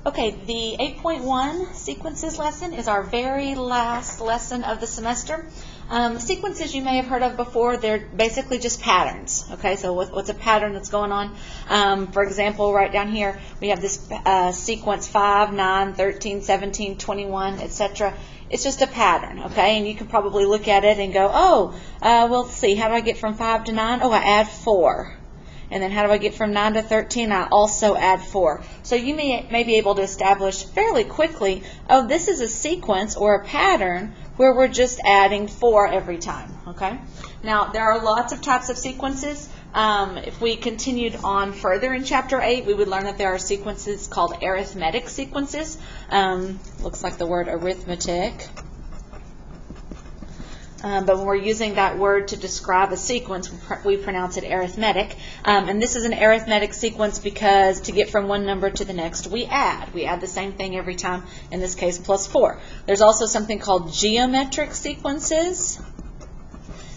Okay, the 8.1 sequences lesson is our very last lesson of the semester. Sequences you may have heard of before, they're basically just patterns. Okay, so what's a pattern that's going on? For example, right down here, we have this sequence 5, 9, 13, 17, 21, etc. It's just a pattern, okay? And you can probably look at it and go, oh, well, let's see, how do I get from 5 to 9? Oh, I add 4. And then how do I get from 9 to 13? I also add 4. So you may be able to establish fairly quickly, oh, this is a sequence or a pattern where we're just adding 4 every time, okay? Now, there are lots of types of sequences. If we continued on further in Chapter 8, we would learn that there are sequences called arithmetic sequences. Looks like the word arithmetic. But when we're using that word to describe a sequence, we pronounce it arithmetic. And this is an arithmetic sequence because to get from one number to the next, we add. We add the same thing every time, in this case, plus 4. There's also something called geometric sequences.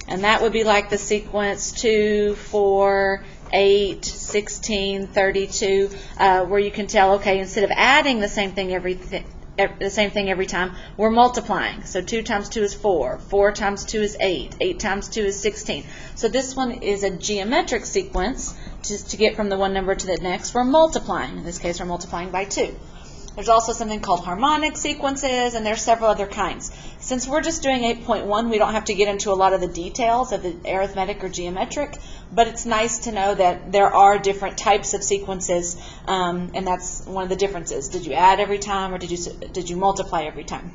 And that would be like the sequence 2, 4, 8, 16, 32, where you can tell, okay, instead of adding the same thing every time, we're multiplying. So 2 times 2 is 4, 4 times 2 is 8, 8 times 2 is 16. So this one is a geometric sequence. Just to get from the one number to the next, we're multiplying. In this case, we're multiplying by 2. There's also something called harmonic sequences, and there's several other kinds. Since we're just doing 8.1, we don't have to get into a lot of the details of the arithmetic or geometric, but it's nice to know that there are different types of sequences, and that's one of the differences. Did you add every time, or did you multiply every time?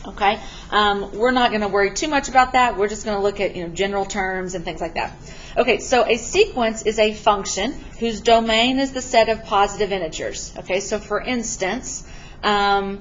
Okay, we're not going to worry too much about that. We're just going to look at general terms and things like that. Okay, so a sequence is a function whose domain is the set of positive integers. Okay, so for instance, 1,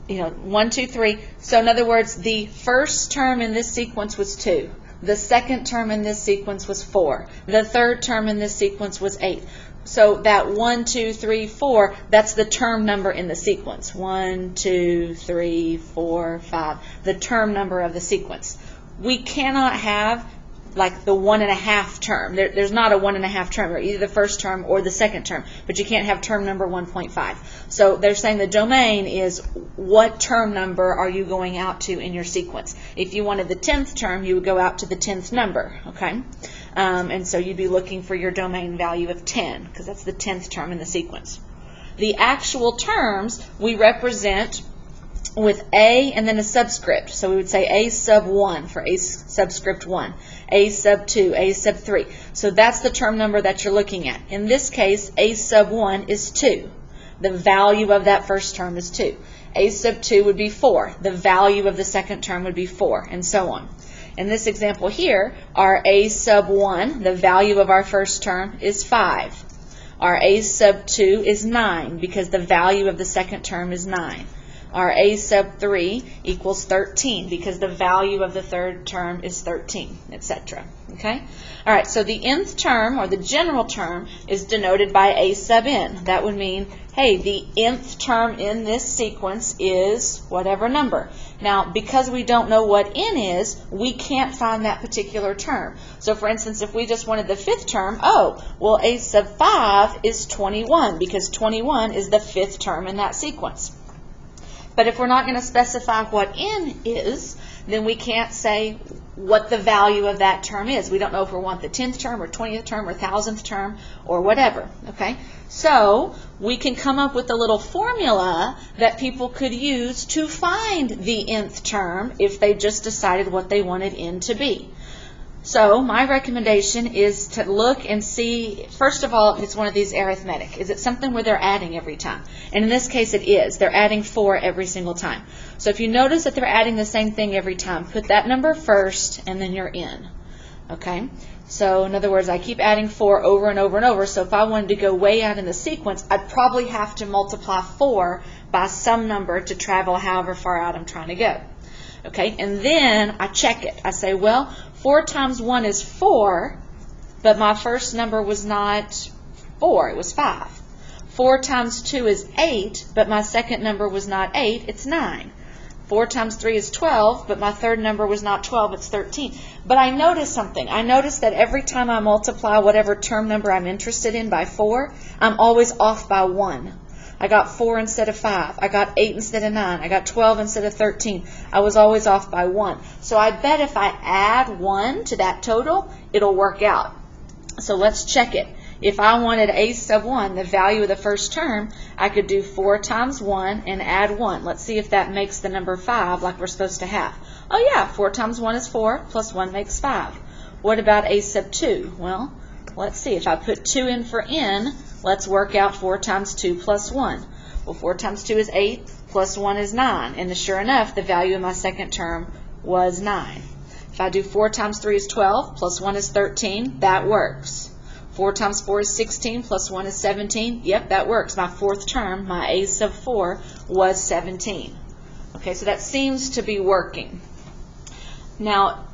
2, 3. So in other words, the first term in this sequence was 2. The second term in this sequence was 4. The third term in this sequence was 8. So that 1, 2, 3, 4, that's the term number in the sequence. 1, 2, 3, 4, 5, the term number of the sequence. We cannot have like the 1.5 term. There's not a 1.5 term, or either the first term or the second term, but you can't have term number 1.5. So they're saying the domain is what term number are you going out to in your sequence. If you wanted the 10th term, you would go out to the 10th number, okay? And so you'd be looking for your domain value of 10, because that's the 10th term in the sequence. The actual terms we represent with A and then a subscript. So we would say A sub 1 for A subscript 1, A sub 2, A sub 3. So that's the term number that you're looking at. In this case, A sub 1 is 2. The value of that first term is 2. A sub 2 would be 4. The value of the second term would be 4, and so on. In this example here, our A sub 1, the value of our first term is 5. Our A sub 2 is 9 because the value of the second term is 9. Our A sub 3 equals 13 because the value of the third term is 13, etc. Okay? All right, so the nth term, or the general term, is denoted by A sub n. That would mean, hey, the nth term in this sequence is whatever number. Now, because we don't know what n is, we can't find that particular term. So, for instance, if we just wanted the 5th term, oh, well, A sub 5 is 21 because 21 is the 5th term in that sequence. But if we're not going to specify what n is, then we can't say what the value of that term is. We don't know if we want the 10th term or 20th term or 1000th term or whatever. Okay? So we can come up with a little formula that people could use to find the nth term if they just decided what they wanted n to be. So my recommendation is to look and see, first of all, if it's one of these arithmetic. Is it something where they're adding every time? And in this case it is. They're adding 4 every single time. So if you notice that they're adding the same thing every time, put that number first and then your n. Okay? So in other words, I keep adding 4 over and over and over. So if I wanted to go way out in the sequence, I'd probably have to multiply 4 by some number to travel however far out I'm trying to go. Okay, and then I check it. I say, well, 4 times 1 is 4, but my first number was not 4, it was 5. 4 times 2 is 8, but my second number was not 8, it's 9. 4 times 3 is 12, but my third number was not 12, it's 13. But I noticed something. I noticed that every time I multiply whatever term number I'm interested in by 4, I'm always off by 1. I got 4 instead of 5. I got 8 instead of 9. I got 12 instead of 13. I was always off by 1. So I bet if I add 1 to that total, it'll work out. So let's check it. If I wanted a sub 1, the value of the first term, I could do 4 times 1 and add 1. Let's see if that makes the number 5 like we're supposed to have. Oh yeah, 4 times 1 is 4, plus 1 makes 5. What about a sub 2? Well, let's see. If I put 2 in for n, let's work out 4 times 2 plus 1. Well, 4 times 2 is 8, plus 1 is 9. And sure enough, the value of my second term was 9. If I do 4 times 3 is 12, plus 1 is 13, that works. 4 times 4 is 16, plus 1 is 17. Yep, that works. My fourth term, my a sub 4, was 17. Okay, so that seems to be working. Now,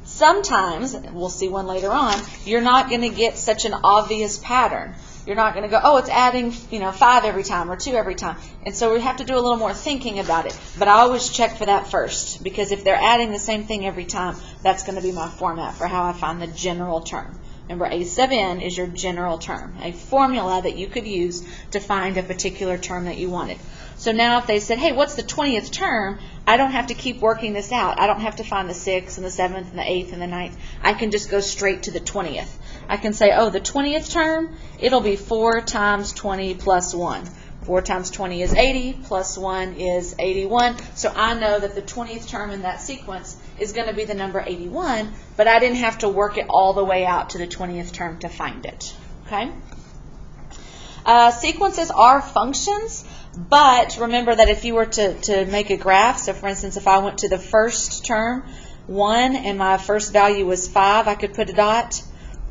sometimes, we'll see one later on, you're not going to get such an obvious pattern. You're not going to go, oh, it's adding 5 every time or 2 every time. And so we have to do a little more thinking about it. But I always check for that first, because if they're adding the same thing every time, that's going to be my format for how I find the general term. Remember, a sub n is your general term, a formula that you could use to find a particular term that you wanted. So now if they said, hey, what's the 20th term, I don't have to keep working this out. I don't have to find the 6th and the 7th and the 8th and the 9th. I can just go straight to the 20th. I can say, oh, the 20th term, it'll be 4 times 20 plus 1. 4 times 20 is 80, plus 1 is 81. So I know that the 20th term in that sequence is going to be the number 81, but I didn't have to work it all the way out to the 20th term to find it. Okay? Sequences are functions, but remember that if you were to make a graph, so for instance, if I went to the first term, 1, and my first value was 5, I could put a dot.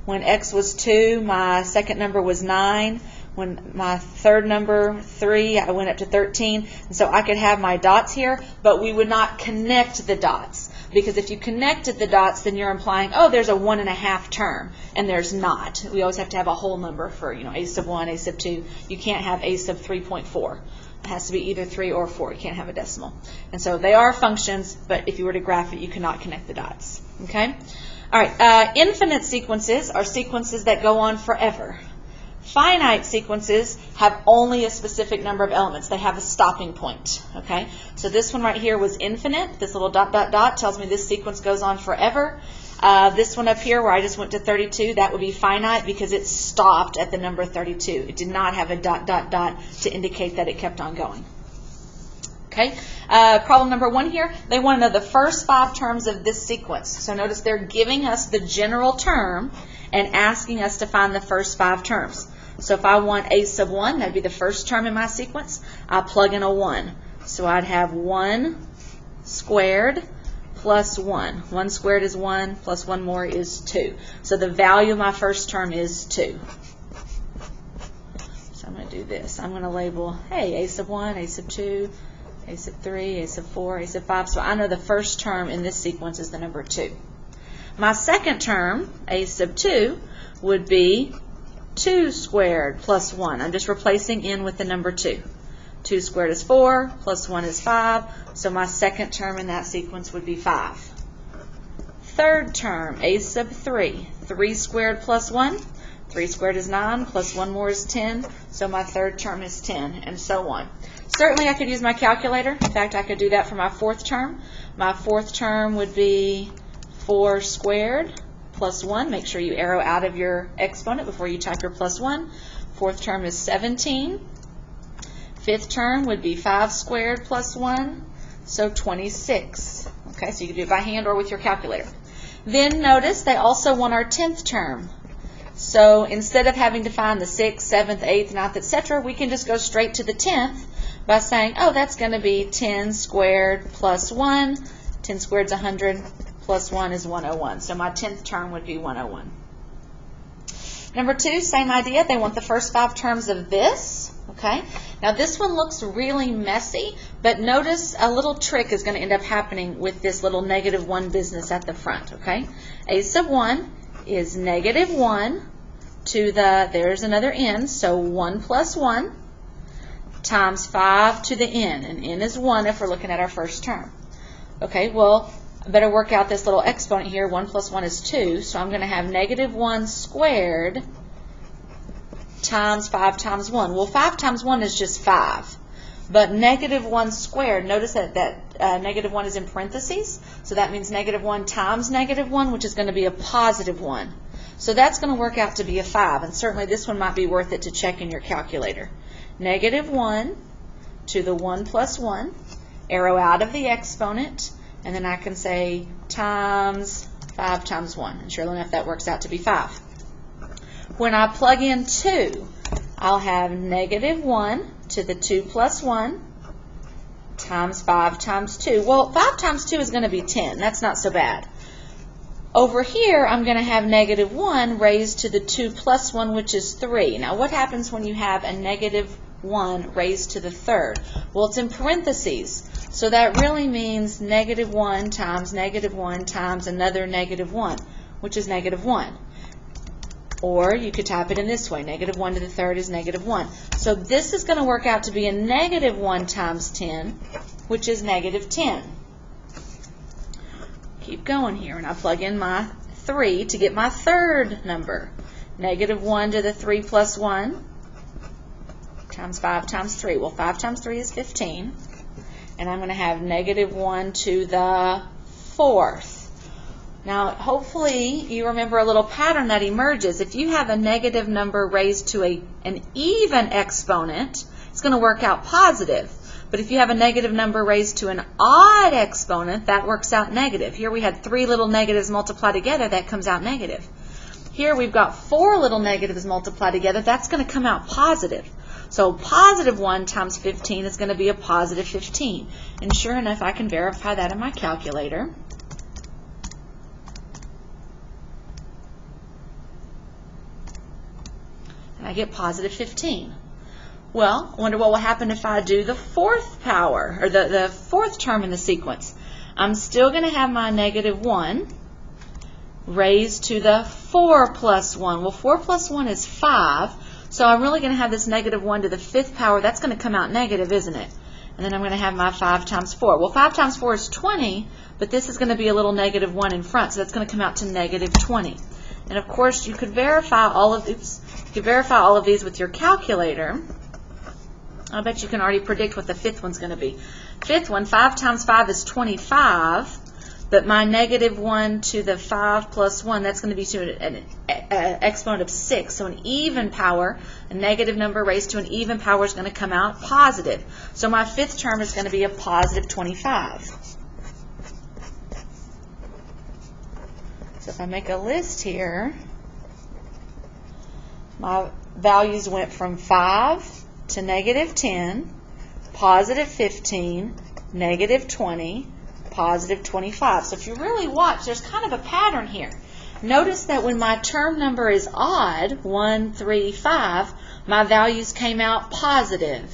When x was 2, my second number was 9. When my third number, 3, I went up to 13. And so I could have my dots here, but we would not connect the dots. Because if you connected the dots, then you're implying, oh, there's a 1.5 term. And there's not. We always have to have a whole number for, a sub 1, a sub 2. You can't have a sub 3.4. It has to be either 3 or 4. You can't have a decimal. And so they are functions, but if you were to graph it, you cannot connect the dots. Okay? All right. Infinite sequences are sequences that go on forever. Finite sequences have only a specific number of elements. They have a stopping point. Okay? So this one right here was infinite. This little dot, dot, dot tells me this sequence goes on forever. This one up here where I just went to 32, that would be finite because it stopped at the number 32. It did not have a dot, dot, dot to indicate that it kept on going. Okay? Problem number 1 here, they want to know the first 5 terms of this sequence. So notice they're giving us the general term and asking us to find the first 5 terms. So if I want a sub 1, that would be the first term in my sequence, I plug in a 1. So I'd have 1 squared plus 1. 1 squared is 1, plus 1 more is 2. So the value of my first term is 2. So I'm going to do this. I'm going to label, hey, a sub 1, a sub 2, a sub 3, a sub 4, a sub 5. So I know the first term in this sequence is the number 2. My second term, a sub 2, would be 2 squared plus 1. I'm just replacing n with the number 2. 2 squared is 4, plus 1 is 5. So my second term in that sequence would be 5. Third term, a sub 3. 3 squared plus 1. 3 squared is 9, plus 1 more is 10. So my third term is 10, and so on. Certainly I could use my calculator. In fact, I could do that for my fourth term. My fourth term would be 4 squared plus 1. Make sure you arrow out of your exponent before you type your plus 1. Fourth term is 17. Fifth term would be 5 squared plus 1, so 26. Okay, so you can do it by hand or with your calculator. Then notice they also want our 10th term. So instead of having to find the 6th, 7th, 8th, 9th, etc., we can just go straight to the 10th by saying, oh, that's going to be 10 squared plus 1. 10 squared is 100, plus 1 is 101. So my 10th term would be 101. Number 2, same idea. They want the first 5 terms of this. Okay. Now this one looks really messy, but notice a little trick is going to end up happening with this little -1 business at the front. Okay. A sub 1 is -1 to the, there's another n, so 1 plus 1 times 5 to the n, and n is 1 if we're looking at our first term. Okay, well, I better work out this little exponent here. 1 plus 1 is 2, so I'm going to have -1 squared times 5 times 1. Well, 5 times 1 is just 5. But negative 1 squared, notice that negative 1 is in parentheses. So that means negative 1 times negative 1, which is going to be a positive 1. So that's going to work out to be a 5. And certainly this one might be worth it to check in your calculator. Negative 1 to the 1 plus 1, arrow out of the exponent, and then I can say times 5 times 1. And sure enough, that works out to be 5. When I plug in 2, I'll have negative 1 to the 2 plus 1 times 5 times 2. Well, 5 times 2 is going to be 10. That's not so bad. Over here, I'm going to have negative 1 raised to the 2 plus 1, which is 3. Now, what happens when you have a negative 1 raised to the third? Well, it's in parentheses. So that really means negative 1 times another negative 1, which is negative 1. Or you could type it in this way. Negative 1 to the third is negative 1. So this is going to work out to be a negative 1 times 10, which is negative 10. Keep going here, and I plug in my 3 to get my third number. Negative 1 to the 3 plus 1 times 5 times 3. Well, 5 times 3 is 15. And I'm going to have negative 1 to the fourth. Now, hopefully you remember a little pattern that emerges. If you have a negative number raised to an even exponent, it's going to work out positive. But if you have a negative number raised to an odd exponent, that works out negative. Here we had 3 little negatives multiplied together, that comes out negative. Here we've got 4 little negatives multiplied together, that's going to come out positive. So positive 1 times 15 is going to be a positive 15. And sure enough, I can verify that in my calculator. And I get positive 15. Well, I wonder what will happen if I do the fourth power, or the fourth term in the sequence. I'm still going to have my negative 1 raised to the 4 plus 1. Well, 4 plus 1 is 5, so I'm really going to have this negative 1 to the 5th power. That's going to come out negative, isn't it? And then I'm going to have my 5 times 4. Well, 5 times 4 is 20, but this is going to be a little negative 1 in front, so that's going to come out to negative 20. And of course, you could verify all of these. You could verify all of these with your calculator. I bet you can already predict what the fifth one's going to be. Fifth one, 5 times 5 is 25, but my negative 1 to the 5 plus 1, that's going to be to an exponent of 6. So an even power, a negative number raised to an even power, is going to come out positive. So my fifth term is going to be a positive 25. So if I make a list here, my values went from 5 to negative 10, positive 15, negative 20, positive 25. So if you really watch, there's kind of a pattern here. Notice that when my term number is odd, 1, 3, 5, my values came out positive.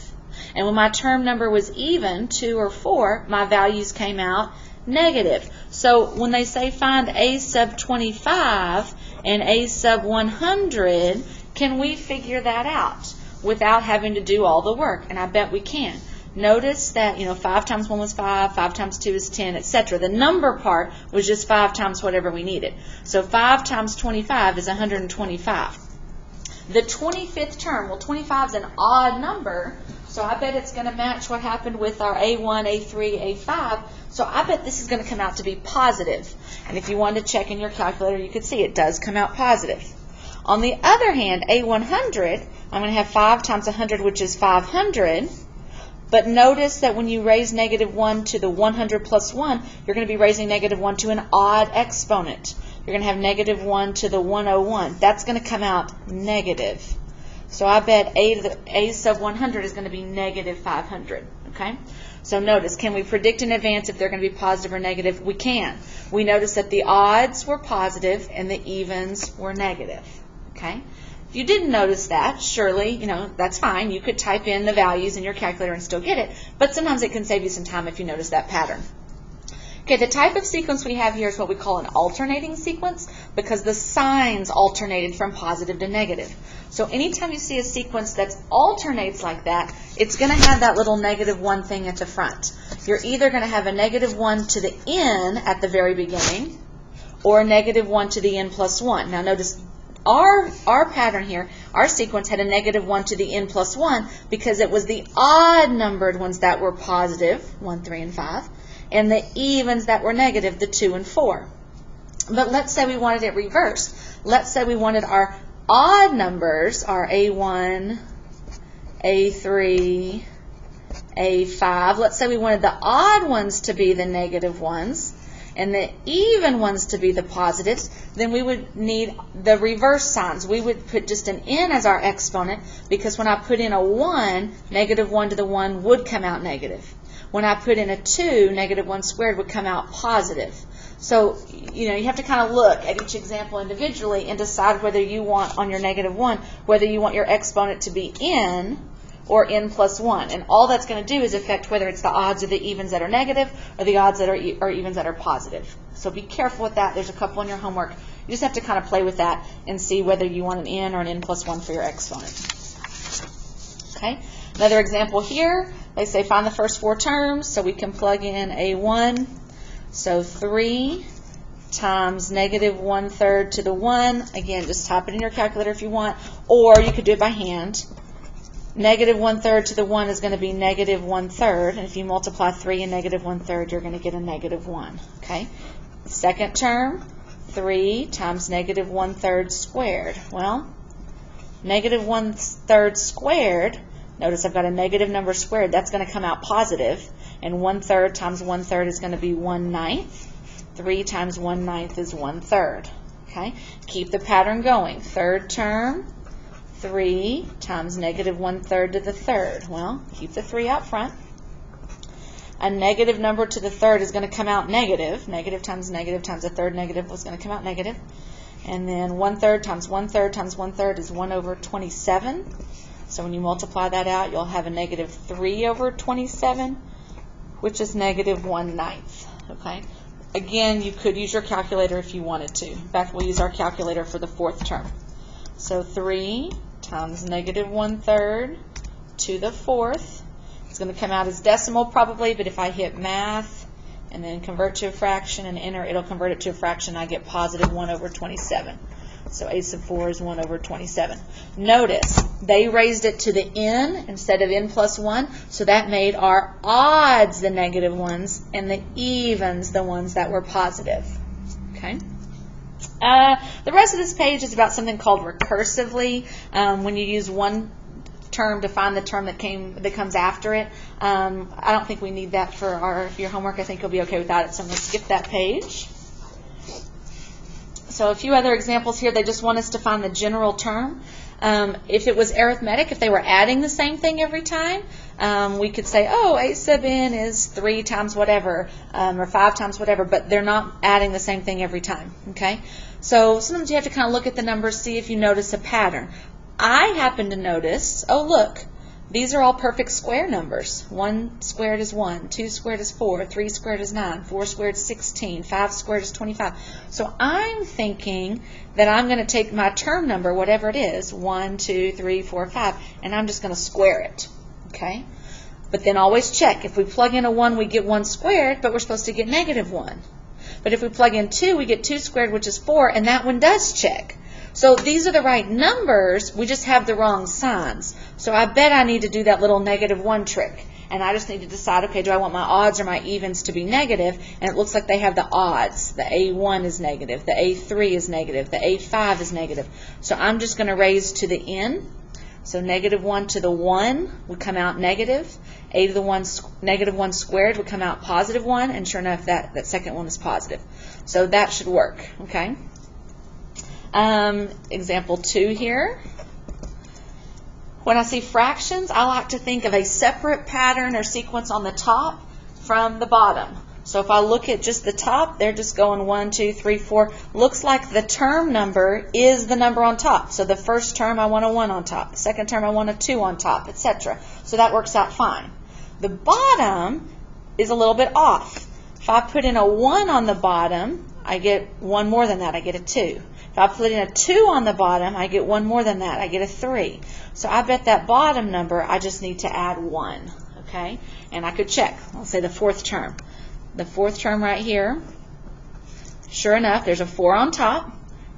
And when my term number was even, 2 or 4, my values came out negative. So when they say find a sub 25 and a sub 100, can we figure that out without having to do all the work? And I bet we can. Notice that, 5 times 1 was 5, 5 times 2 is 10, etc. The number part was just 5 times whatever we needed. So 5 times 25 is 125. The 25th term, well, 25 is an odd number, so I bet it's going to match what happened with our A1, A3, A5. So I bet this is going to come out to be positive. And if you wanted to check in your calculator, you could see it does come out positive. On the other hand, A100, I'm going to have 5 times 100, which is 500. But notice that when you raise negative 1 to the 100 plus 1, you're going to be raising negative 1 to an odd exponent. You're going to have negative 1 to the 101. That's going to come out negative. So I bet A sub 100 is going to be negative 500. Okay? So notice, can we predict in advance if they're going to be positive or negative? We can. We notice that the odds were positive and the evens were negative. Okay? If you didn't notice that, surely, that's fine. You could type in the values in your calculator and still get it, but sometimes it can save you some time if you notice that pattern. Okay, the type of sequence we have here is what we call an alternating sequence because the signs alternated from positive to negative. So anytime you see a sequence that alternates like that, it's going to have that little negative 1 thing at the front. You're either going to have a negative 1 to the n at the very beginning or a negative 1 to the n plus 1. Now notice, our pattern here, our sequence had a -1 to the n plus 1 because it was the odd numbered ones that were positive, 1, 3, and 5, and the evens that were negative, the 2 and 4. But let's say we wanted it reversed. Let's say we wanted our odd numbers, our A1, A3, A5. Let's say we wanted the odd ones to be the negative ones and the even ones to be the positives, then we would need the reverse signs. We would put just an n as our exponent because when I put in a 1, -1 to the 1 would come out negative. When I put in a 2, -1 squared would come out positive. So, you have to kind of look at each example individually and decide whether you want, on your -1, whether you want your exponent to be n or n plus 1. And all that's going to do is affect whether it's the odds or the evens that are negative or the odds that are or evens that are positive. So be careful with that. There's a couple in your homework. You just have to kind of play with that and see whether you want an n or an n plus 1 for your exponent. Okay. Another example here, they say find the first 4 terms, so we can plug in A1. So 3 times -1/3 to the 1. Again, just type it in your calculator if you want, or you could do it by hand. -1/3 to the 1 is going to be -1/3, and if you multiply 3 and -1/3, you're going to get a -1. Okay. Second term, 3 times -1/3 squared. Well, -1/3 squared, notice I've got a negative number squared. That's going to come out positive, and 1/3 times 1/3 is going to be 1/9. 3 times 1/9 is 1/3. Okay. Keep the pattern going. Third term, 3 times -1/3 to the third. Well, keep the 3 out front. A negative number to the third is going to come out negative. Negative times a third negative was going to come out negative. And then 1/3 times 1/3 times 1/3 is 1/27. So when you multiply that out, you'll have a -3/27, which is -1/9. Okay. Again, you could use your calculator if you wanted to. In fact, we'll use our calculator for the fourth term. So 3 times -1/3 to the fourth. It's going to come out as decimal probably, but if I hit math and then convert to a fraction and enter, it'll convert it to a fraction. I get positive 1/27. So a sub 4 is 1/27. Notice they raised it to the n instead of n plus 1, so that made our odds the negative ones and the evens the ones that were positive. Okay. The rest of this page is about something called recursively. When you use one term to find the term that comes after it. I don't think we need that for your homework. I think you'll be okay without it. So I'm going to skip that page. So a few other examples here. They just want us to find the general term. If it was arithmetic, if they were adding the same thing every time, we could say, oh, a sub n is 3 times whatever, or 5 times whatever, but they're not adding the same thing every time. Okay? So sometimes you have to kind of look at the numbers, see if you notice a pattern. I happen to notice, oh, look, these are all perfect square numbers. 1 squared is 1, 2 squared is 4, 3 squared is 9, 4 squared is 16, 5 squared is 25. So I'm thinking that I'm going to take my term number, whatever it is, 1, 2, 3, 4, 5, and I'm just going to square it. Okay? But then always check. If we plug in a 1, we get 1 squared, but we're supposed to get -1. But if we plug in 2, we get 2 squared, which is 4, and that one does check. So these are the right numbers, we just have the wrong signs. So I bet I need to do that little -1 trick. And I just need to decide, okay, do I want my odds or my evens to be negative? And it looks like they have the odds. The A1 is negative, the A3 is negative, the A5 is negative. So I'm just going to raise to the n. So -1 to the 1 would come out negative. A to the 1, -1 squared would come out +1. And sure enough, that second one is positive. So that should work, okay? Example 2 here. When I see fractions, I like to think of a separate pattern or sequence on the top from the bottom. So if I look at just the top, they're just going 1, 2, 3, 4. Looks like the term number is the number on top. So the first term I want a 1 on top. The second term I want a 2 on top, etc. So that works out fine. The bottom is a little bit off. If I put in a 1 on the bottom, I get 1 more than that. I get a 2. If I put in a 2 on the bottom, I get 1 more than that. I get a 3. So I bet that bottom number, I just need to add 1. Okay? And I could check. I'll say the fourth term. The fourth term right here, sure enough, there's a 4 on top.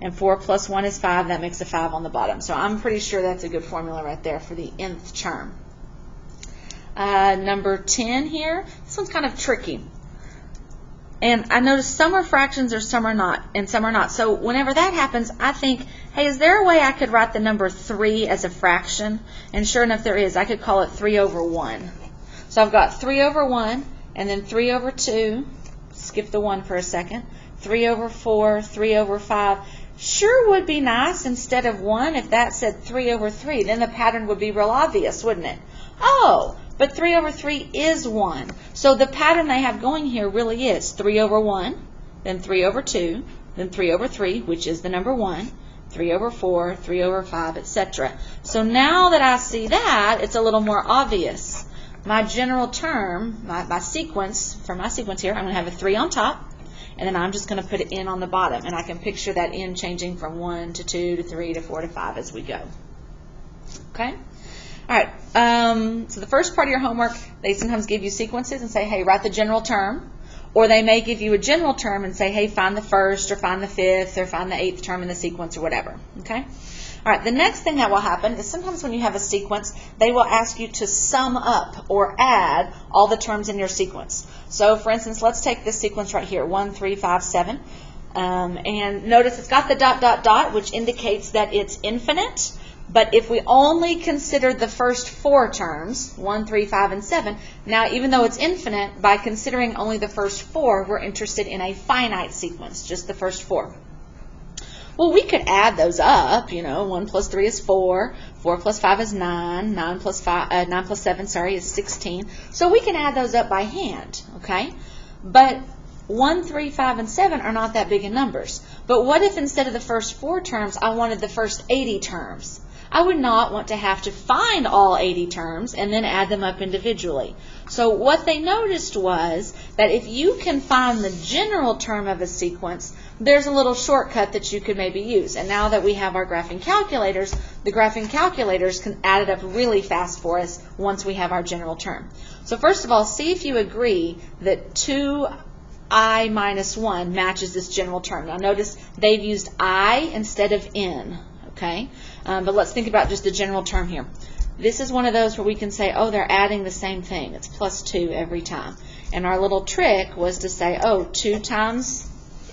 and 4 plus 1 is 5. That makes a 5 on the bottom. So I'm pretty sure that's a good formula right there for the nth term. Number 10 here, this one's kind of tricky. And I noticed some are fractions or some are not, and some are not. So whenever that happens, I think, hey, is there a way I could write the number 3 as a fraction? And sure enough, there is. I could call it 3 over 1. So I've got 3 over 1, and then 3 over 2. Skip the 1 for a second. 3 over 4, 3 over 5. Sure would be nice instead of 1 if that said 3 over 3. Then the pattern would be real obvious, wouldn't it? Oh, but 3 over 3 is 1. So the pattern they have going here really is 3 over 1, then 3 over 2, then 3 over 3, which is the number 1, 3 over 4, 3 over 5, etc. So now that I see that, it's a little more obvious. My general term, my sequence, for my sequence here, I'm going to have a 3 on top, and then I'm just going to put an n on the bottom. And I can picture that n changing from 1 to 2 to 3 to 4 to 5 as we go. Okay? All right, so the first part of your homework, they sometimes give you sequences and say, hey, write the general term. Or they may give you a general term and say, hey, find the first or find the fifth or find the 8th term in the sequence or whatever. Okay? All right, the next thing that will happen is sometimes when you have a sequence, they will ask you to sum up or add all the terms in your sequence. So, for instance, let's take this sequence right here, 1, 3, 5, 7. And notice it's got the dot, dot, dot, which indicates that it's infinite. But if we only consider the first 4 terms, 1, 3, 5, and 7, now even though it's infinite, by considering only the first 4, we're interested in a finite sequence, just the first 4. Well, we could add those up, 1 plus 3 is 4, 4 plus 5 is 9, 9 plus 7, is 16. So we can add those up by hand, okay? But 1, 3, 5, and 7 are not that big in numbers. But what if instead of the first 4 terms, I wanted the first 80 terms? I would not want to have to find all 80 terms and then add them up individually. So what they noticed was that if you can find the general term of a sequence, there's a little shortcut that you could maybe use. And now that we have our graphing calculators, the graphing calculators can add it up really fast for us once we have our general term. So first of all, see if you agree that 2i minus 1 matches this general term. Now notice they've used I instead of n. Okay, but let's think about just the general term here. This is one of those where we can say, oh, they're adding the same thing. It's plus 2 every time. And our little trick was to say, oh, 2 times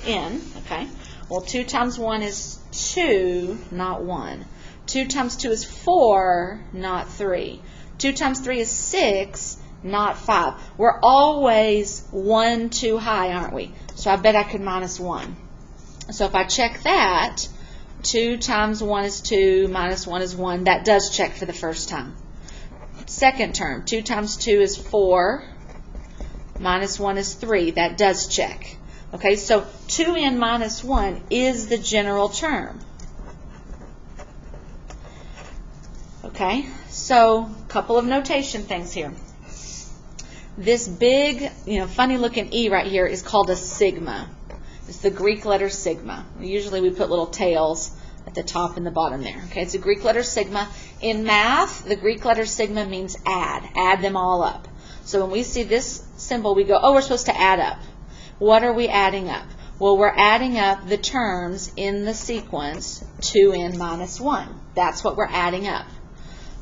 n. Okay, well, 2 times 1 is 2, not 1. 2 times 2 is 4, not 3. 2 times 3 is 6, not 5. We're always 1 too high, aren't we? So I bet I could minus 1. So if I check that, 2 times 1 is 2, minus 1 is 1. That does check for the first time. Second term, 2 times 2 is 4, minus 1 is 3. That does check. Okay, so 2n minus 1 is the general term. Okay, so a couple of notation things here. This big, funny looking E right here is called a sigma. It's the Greek letter sigma. Usually we put little tails at the top and the bottom there. Okay, it's a Greek letter sigma. In math, the Greek letter sigma means add. Add them all up. So when we see this symbol, we go, oh, we're supposed to add up. What are we adding up? Well, we're adding up the terms in the sequence 2n minus 1. That's what we're adding up.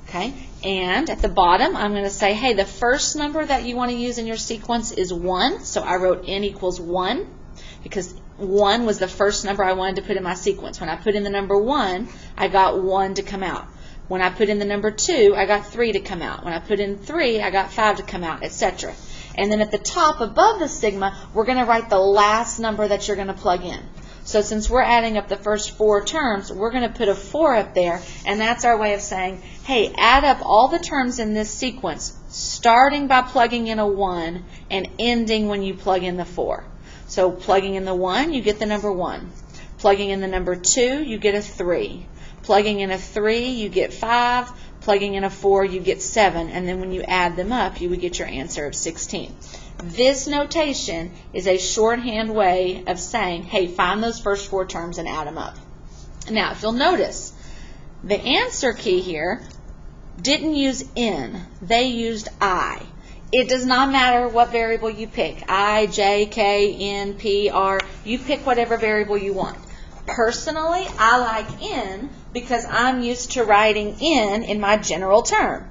Okay, and at the bottom, I'm going to say, hey, the first number that you want to use in your sequence is 1. So I wrote n equals 1. Because 1 was the first number I wanted to put in my sequence. When I put in the number 1, I got 1 to come out. When I put in the number 2, I got 3 to come out. When I put in 3, I got 5 to come out, etc. And then at the top above the sigma, we're going to write the last number that you're going to plug in. So since we're adding up the first 4 terms, we're going to put a 4 up there, and that's our way of saying, hey, add up all the terms in this sequence, starting by plugging in a 1 and ending when you plug in the 4. So plugging in the 1, you get the number 1. Plugging in the number 2, you get a 3. Plugging in a 3, you get 5. Plugging in a 4, you get 7. And then when you add them up, you would get your answer of 16. This notation is a shorthand way of saying, hey, find those first 4 terms and add them up. Now, if you'll notice, the answer key here didn't use n. They used I. It does not matter what variable you pick, I, J, K, N, P, R. You pick whatever variable you want. Personally, I like N because I'm used to writing N in my general term.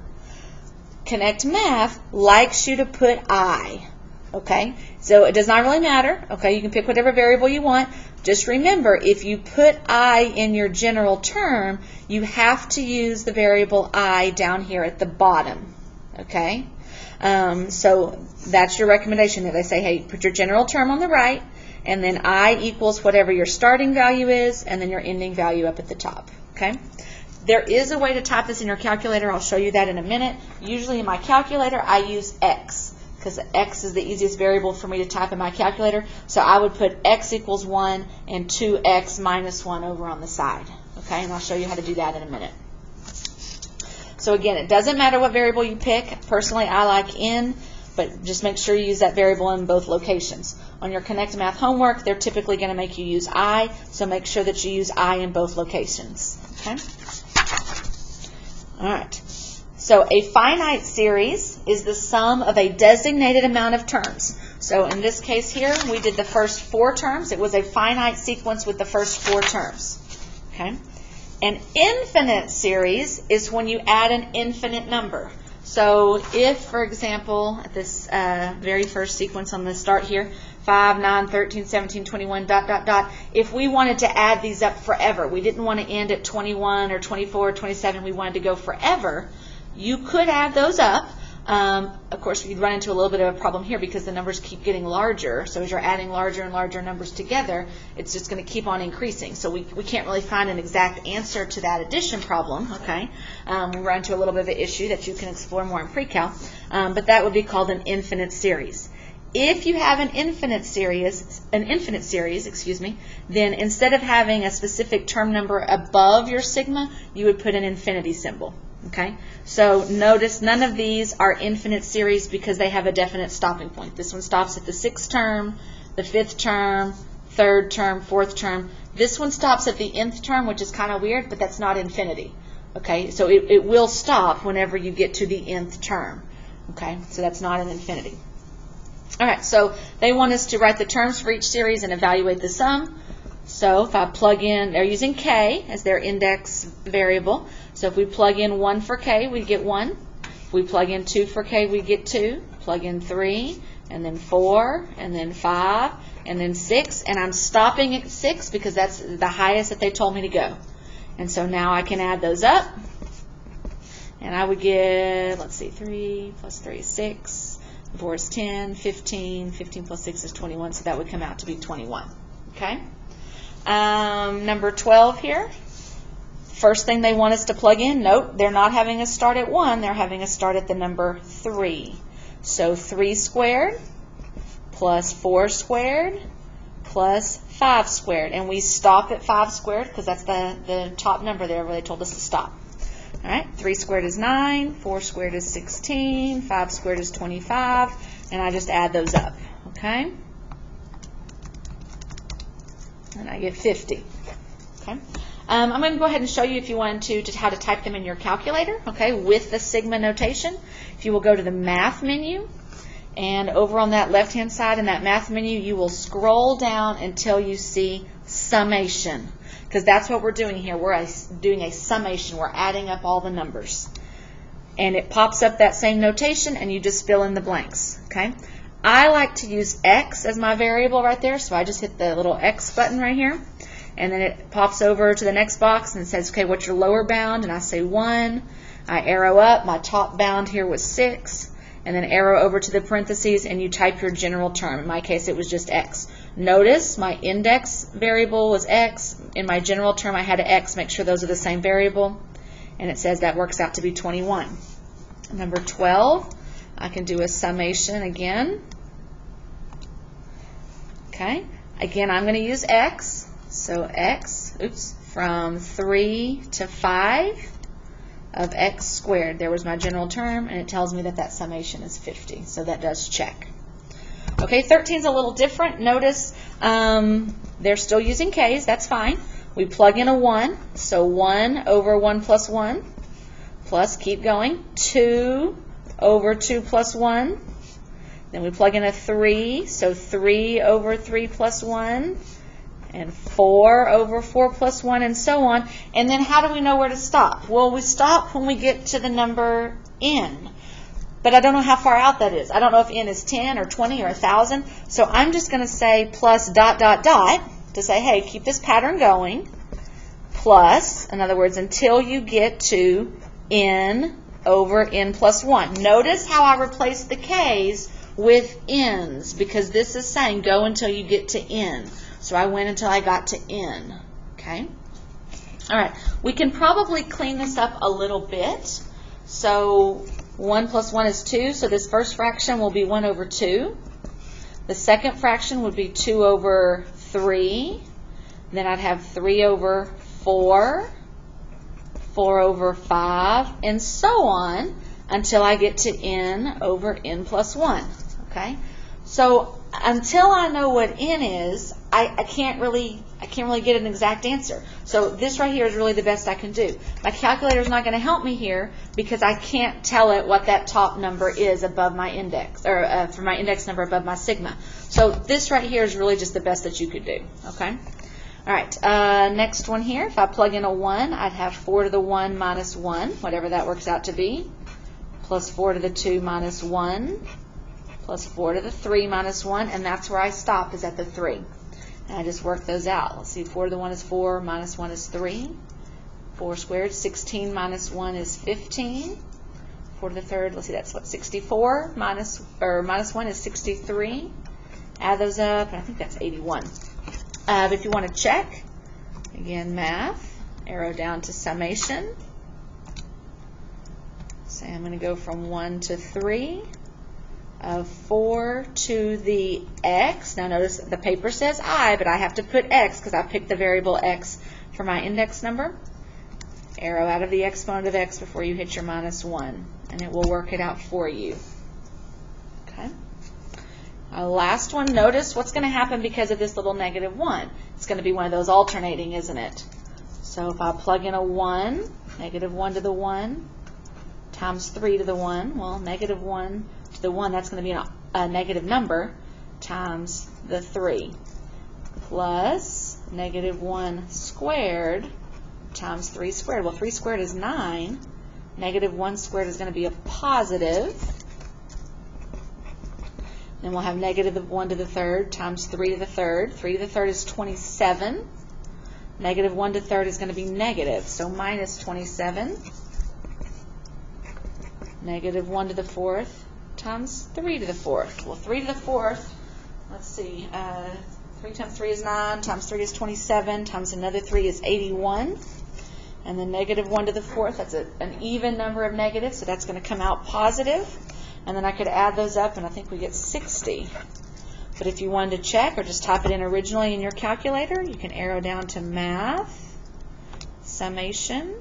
Connect Math likes you to put I. Okay, so it does not really matter. Okay, you can pick whatever variable you want. Just remember, if you put I in your general term, you have to use the variable I down here at the bottom. Okay, so that's your recommendation. That they say, hey, put your general term on the right, and then I equals whatever your starting value is, and then your ending value up at the top. Okay. There is a way to type this in your calculator. I'll show you that in a minute. Usually in my calculator, I use X, because X is the easiest variable for me to type in my calculator. So I would put X equals 1 and 2X minus 1 over on the side. Okay, and I'll show you how to do that in a minute. So again, it doesn't matter what variable you pick. Personally, I like N, but just make sure you use that variable in both locations. On your Connect Math homework, they're typically going to make you use I, so make sure that you use I in both locations. Okay? All right. So a finite series is the sum of a designated amount of terms. So in this case here, we did the first 4 terms. It was a finite sequence with the first 4 terms. Okay. An infinite series is when you add an infinite number. So if, for example, at this very first sequence on the start here, 5, 9, 13, 17, 21, ... If we wanted to add these up forever, we didn't want to end at 21 or 24 or 27, we wanted to go forever, you could add those up. Of course, you'd run into a little bit of a problem here because the numbers keep getting larger. So as you're adding larger and larger numbers together, it's just going to keep on increasing. So we can't really find an exact answer to that addition problem. Okay, we run into a little bit of an issue that you can explore more in pre-cal, but that would be called an infinite series. If you have an infinite series, then instead of having a specific term number above your sigma, you would put an infinity symbol. Okay, so notice none of these are infinite series because they have a definite stopping point. This one stops at the 6th term, the 5th term, 3rd term, 4th term. This one stops at the nth term, which is kind of weird, but that's not infinity. Okay, so it will stop whenever you get to the nth term. Okay, so that's not an infinity. All right, so they want us to write the terms for each series and evaluate the sum. So if I plug in, they're using K as their index variable. So if we plug in 1 for K, we get 1. If we plug in 2 for K, we get 2. Plug in 3, and then 4, and then 5, and then 6. And I'm stopping at 6 because that's the highest that they told me to go. And so now I can add those up. And I would get, let's see, 3 plus 3 is 6. 4 is 10, 15. 15 plus 6 is 21. So that would come out to be 21. Okay? Number 12 here. First thing they want us to plug in, note, they're not having us start at 1, they're having us start at the number 3. So 3 squared plus 4 squared plus 5 squared. And we stop at 5 squared because that's the top number there where they told us to stop. All right, 3 squared is 9, 4 squared is 16, 5 squared is 25, and I just add those up, okay? And I get 50. Okay. I'm going to go ahead and show you if you want to just how to type them in your calculator, okay, with the sigma notation. If you will go to the math menu, and over on that left-hand side in that math menu, you will scroll down until you see summation, because that's what we're doing here. We're doing a summation. We're adding up all the numbers. And it pops up that same notation, and you just fill in the blanks, okay? I like to use X as my variable right there, so I just hit the little X button right here, and then it pops over to the next box and it says, okay, what's your lower bound? And I say 1. I arrow up. My top bound here was 6, and then arrow over to the parentheses, and you type your general term. In my case, it was just X. Notice my index variable was X. In my general term, I had an X. Make sure those are the same variable, and it says that works out to be 21. Number 12, I can do a summation again. Okay, again, I'm going to use X. So X, from 3 to 5 of X squared. There was my general term, and it tells me that that summation is 50. So that does check. Okay, 13 is a little different. Notice they're still using K's. That's fine. We plug in a 1. So 1 over 1 plus 1. Plus, keep going, 2 over 2 plus 1. Then we plug in a 3, so 3 over 3 plus 1. and 4 over 4 plus 1, and so on. And then how do we know where to stop? Well, we stop when we get to the number n. But I don't know how far out that is. I don't know if n is 10 or 20 or 1,000. So I'm just going to say plus dot, dot, dot to say, hey, keep this pattern going. Plus, in other words, until you get to n over n plus 1. Notice how I replaced the k's with n's, because this is saying go until you get to n. So I went until I got to n. Okay? All right. We can probably clean this up a little bit. So 1 plus 1 is 2, so this first fraction will be 1 over 2. The second fraction would be 2 over 3. Then I'd have 3 over 4, 4 over 5, and so on until I get to n over n plus 1. Okay? So until I know what n is, I can't really get an exact answer. So this right here is really the best I can do. My calculator is not going to help me here because I can't tell it what that top number is above my index, or for my index number above my sigma. So this right here is really just the best that you could do. Okay? All right, next one here. If I plug in a 1, I'd have 4 to the 1 minus 1, whatever that works out to be, plus 4 to the 2 minus 1, plus 4 to the 3 minus 1, and that's where I stop, is at the 3. And I just work those out. Let's see, 4 to the 1 is 4, minus 1 is 3. 4 squared, 16 minus 1 is 15. 4 to the 3rd, let's see, that's what, 64 minus 1 is 63. Add those up, and I think that's 81. But if you want to check, again, math, arrow down to summation. Say I'm going to go from 1 to 3. Of 4 to the x. Now notice the paper says I, but I have to put x because I picked the variable x for my index number. Arrow out of the exponent of x before you hit your minus 1, and it will work it out for you. Okay. Last one, notice what's going to happen because of this little negative 1. It's going to be one of those alternating, isn't it? So if I plug in a 1, negative 1 to the 1, times 3 to the 1, well, negative 1 to the 1, that's going to be a negative number, times the 3, plus negative 1 squared times 3 squared. Well, 3 squared is 9. Negative 1 squared is going to be a positive. Then we'll have negative 1 to the 3rd times 3 to the 3rd. 3 to the 3rd is 27. Negative 1 to the 3rd is going to be negative, so minus 27. Negative 1 to the 4th times 3 to the 4th. Well, 3 to the 4th, let's see, 3 times 3 is 9, times 3 is 27, times another 3 is 81. And then negative 1 to the 4th, that's an even number of negatives, so that's going to come out positive. And then I could add those up, and I think we get 60. But if you wanted to check or just type it in originally in your calculator, you can arrow down to math, summation,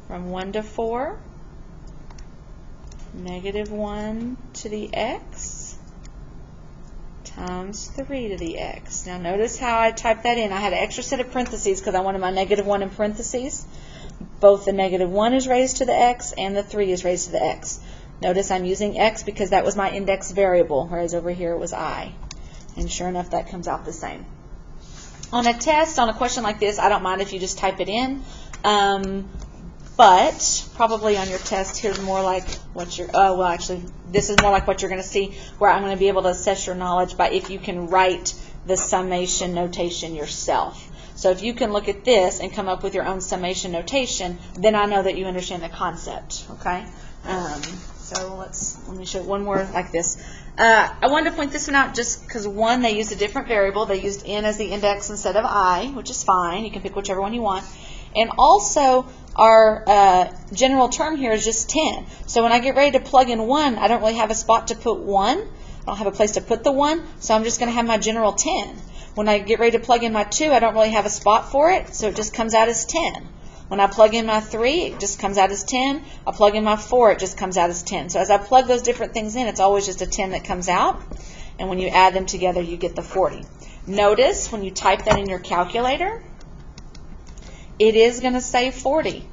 from 1 to 4, negative 1 to the x, times 3 to the x. Now notice how I typed that in. I had an extra set of parentheses because I wanted my negative 1 in parentheses. Both the negative 1 is raised to the x and the 3 is raised to the x. Notice I'm using x because that was my index variable, whereas over here it was I. And sure enough, that comes out the same. On a test, on a question like this, I don't mind if you just type it in. But probably on your test, here's more like what you're, well, actually, this is more like what you're going to see, where I'm going to be able to assess your knowledge by if you can write the summation notation yourself. So if you can look at this and come up with your own summation notation, then I know that you understand the concept, okay? So let me show one more like this. I wanted to point this one out just because, one, they used a different variable. They used n as the index instead of I, which is fine. You can pick whichever one you want. And also, our general term here is just 10. So when I get ready to plug in 1, I don't really have a spot to put 1. I don't have a place to put the 1, so I'm just going to have my general 10. When I get ready to plug in my 2, I don't really have a spot for it, so it just comes out as 10. When I plug in my 3, it just comes out as 10. I plug in my 4, it just comes out as 10. So as I plug those different things in, it's always just a 10 that comes out. And when you add them together, you get the 40. Notice when you type that in your calculator, it is going to say 40.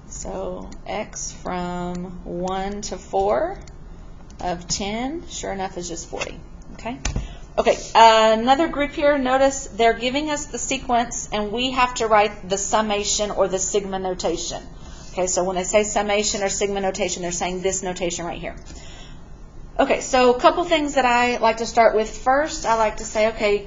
So x from 1 to 4 of 10, sure enough, is just 40. Okay? Okay, another group here, notice they're giving us the sequence and we have to write the summation or the sigma notation. Okay, so when they say summation or sigma notation, they're saying this notation right here. Okay, so a couple things that I like to start with. First, I like to say, okay,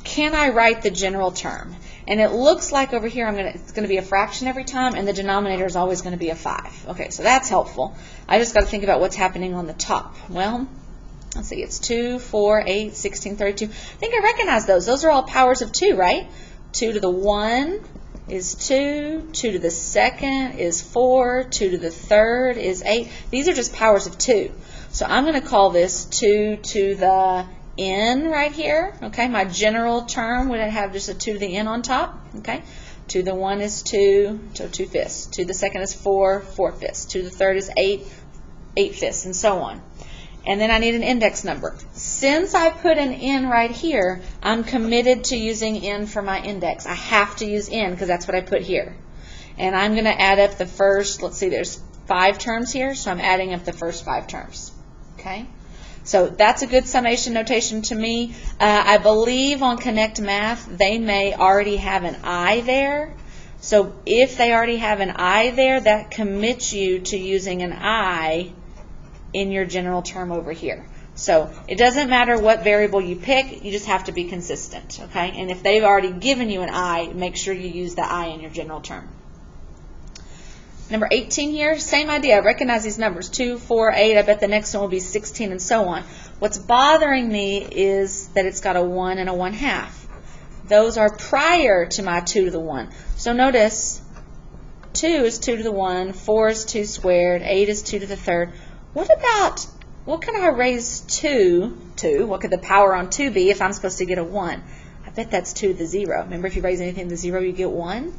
can I write the general term? And it looks like over here it's going to be a fraction every time, and the denominator is always going to be a 5. Okay, so that's helpful. I just got to think about what's happening on the top. Well, let's see, it's 2, 4, 8, 16, 32. I think I recognize those. Those are all powers of 2, right? 2 to the 1 is 2, 2 to the second is 4, 2 to the third is 8. These are just powers of 2. So I'm going to call this 2 to the n right here. Okay, my general term would have just a 2 to the n on top. Okay, 2 to the 1 is 2, so 2/5. 2 to the second is 4, 4/5. 2 to the third is 8, 8/5, and so on. And then I need an index number. Since I put an n right here, I'm committed to using n for my index. I have to use n because that's what I put here. And I'm going to add up the first, let's see, there's 5 terms here, so I'm adding up the first 5 terms. Okay? So that's a good summation notation to me. I believe on Connect Math, they may already have an I there. So if they already have an I there, that commits you to using an I in your general term over here. So it doesn't matter what variable you pick, you just have to be consistent, okay? And if they've already given you an I, make sure you use the I in your general term. Number 18 here, same idea. I recognize these numbers, 2, 4, 8. I bet the next one will be 16 and so on. What's bothering me is that it's got a 1 and a 1/2. Those are prior to my 2 to the 1. So notice 2 is 2 to the 1, 4 is 2 squared, 8 is 2 to the third. What can I raise 2 to? What could the power on 2 be if I'm supposed to get a 1? I bet that's 2 to the 0. Remember, if you raise anything to the 0, you get 1.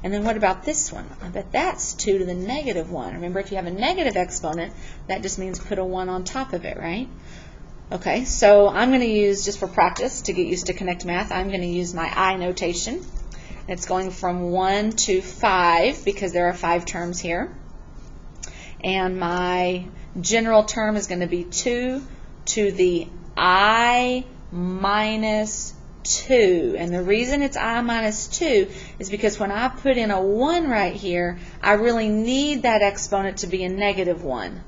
And then what about this one? I bet that's 2 to the negative 1. Remember, if you have a negative exponent, that just means put a 1 on top of it, right? Okay, so I'm going to use, just for practice, to get used to Connect Math, I'm going to use my I notation. It's going from 1 to 5 because there are 5 terms here. And my general term is going to be 2 to the I minus 2. And the reason it's I minus 2 is because when I put in a 1 right here, I really need that exponent to be a negative 1.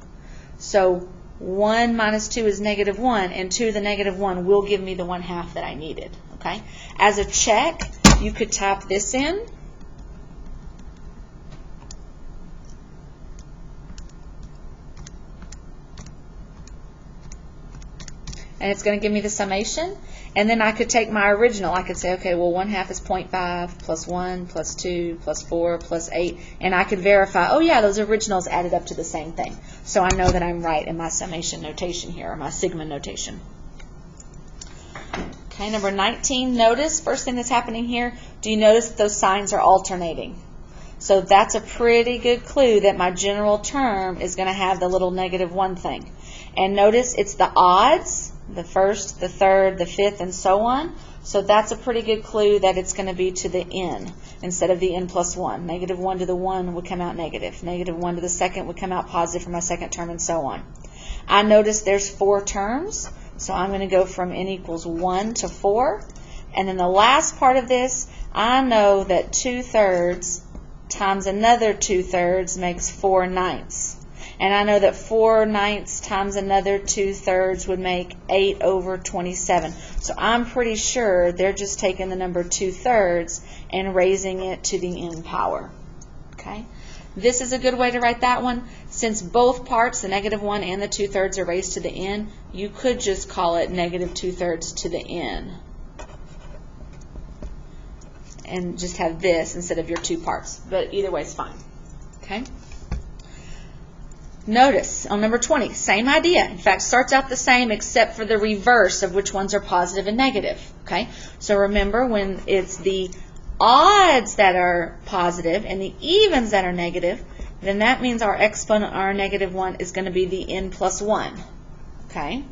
So 1 minus 2 is negative 1, and 2 to the negative 1 will give me the 1/2 that I needed. Okay? As a check, you could type this in. And it's going to give me the summation. And then I could take my original. I could say, okay, well, 1/2 is 0.5 plus 1 plus 2 plus 4 plus 8. And I could verify, oh, yeah, those originals added up to the same thing. So I know that I'm right in my summation notation here, or my sigma notation. Okay, number 19, notice, first thing that's happening here, do you notice that those signs are alternating? So that's a pretty good clue that my general term is going to have the little negative 1 thing. And notice it's the odds, the first, the third, the fifth, and so on. So that's a pretty good clue that it's going to be to the n instead of the n plus 1. Negative 1 to the 1 would come out negative. Negative 1 to the second would come out positive for my second term, and so on. I notice there's 4 terms, so I'm going to go from n equals 1 to 4. And then the last part of this, I know that 2/3 times another 2/3 makes 4/9. And I know that 4/9 times another 2/3 would make 8/27. So I'm pretty sure they're just taking the number 2/3 and raising it to the n power. Okay? This is a good way to write that one. Since both parts, the negative 1 and the 2/3 are raised to the n, you could just call it negative 2/3 to the n. And just have this instead of your 2 parts. But either way is fine. Okay? Notice on number 20, same idea. In fact, starts out the same except for the reverse of which ones are positive and negative. Okay? So remember, when it's the odds that are positive and the evens that are negative, then that means our exponent, our negative 1, is going to be the n plus 1. Okay?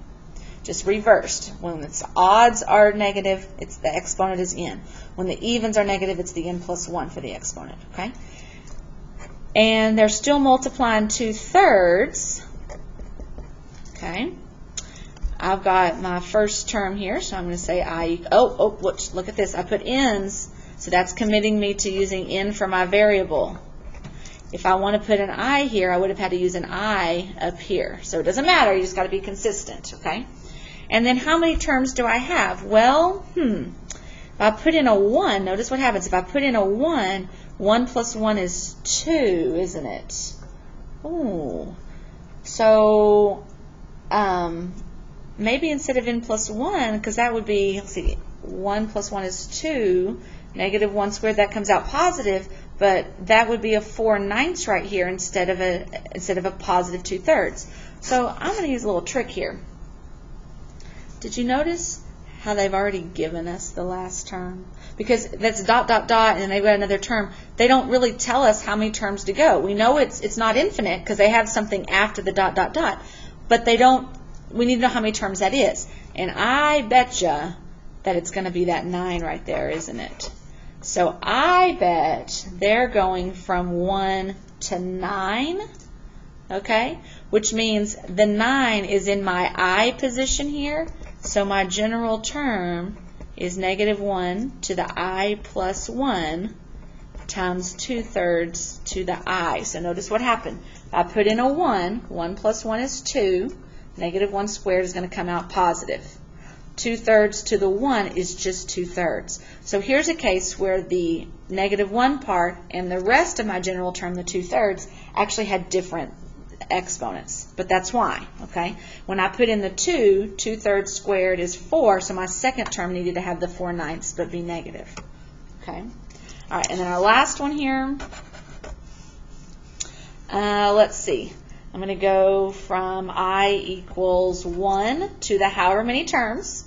Just reversed. When its odds are negative, it's the exponent is n. When the evens are negative, it's the n plus 1 for the exponent. Okay? And they're still multiplying 2/3. Okay? I've got my first term here, so I'm going to say I, look at this. I put n's, so that's committing me to using n for my variable. If I want to put an I here, I would have had to use an I up here. So it doesn't matter, you just got to be consistent, okay? And then how many terms do I have? Well, if I put in a 1, notice what happens. If I put in a 1, 1 plus 1 is 2, isn't it? Ooh. So, maybe instead of n plus 1, because that would be, let's see, 1 plus 1 is 2, negative 1 squared, that comes out positive, but that would be a 4/9 right here instead of a positive 2/3. So I'm going to use a little trick here. Did you notice how they've already given us the last term? Because that's dot, dot, dot, and then they've got another term. They don't really tell us how many terms to go. We know it's not infinite because they have something after the dot, dot, dot. But they don't, we need to know how many terms that is. And I betcha that it's going to be that 9 right there, isn't it? So I bet they're going from 1 to 9, okay? Which means the 9 is in my I position here. So my general term is negative 1 to the I plus 1 times 2/3 to the I. So notice what happened. I put in a 1. 1 plus 1 is 2. Negative 1 squared is going to come out positive. 2/3 to the 1 is just 2/3. So here's a case where the negative 1 part and the rest of my general term, the 2/3, actually had different exponents. But that's why, okay? When I put in the 2, 2/3 squared is 4, so my second term needed to have the 4/9 but be negative. Okay? All right, and then our last one here, let's see. I'm going to go from I equals 1 to the however many terms.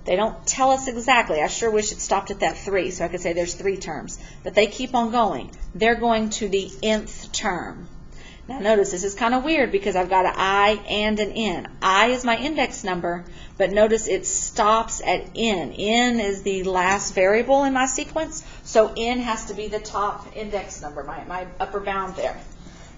They don't tell us exactly. I sure wish it stopped at that 3, so I could say there's 3 terms. But they keep on going. They're going to the nth term. Now notice this is kind of weird because I've got an I and an N. I is my index number, but notice it stops at N. N is the last variable in my sequence, so N has to be the top index number, my upper bound there.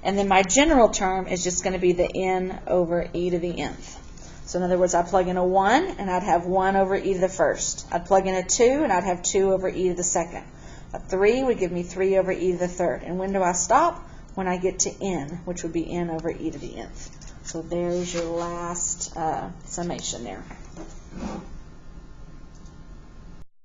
And then my general term is just going to be the N over e to the nth. So in other words, I plug in a 1 and I'd have 1 over e to the first. I'd plug in a 2 and I'd have 2 over e to the second. A 3 would give me 3 over e to the third. And when do I stop? When I get to n, which would be n over e to the nth. So there's your last summation there.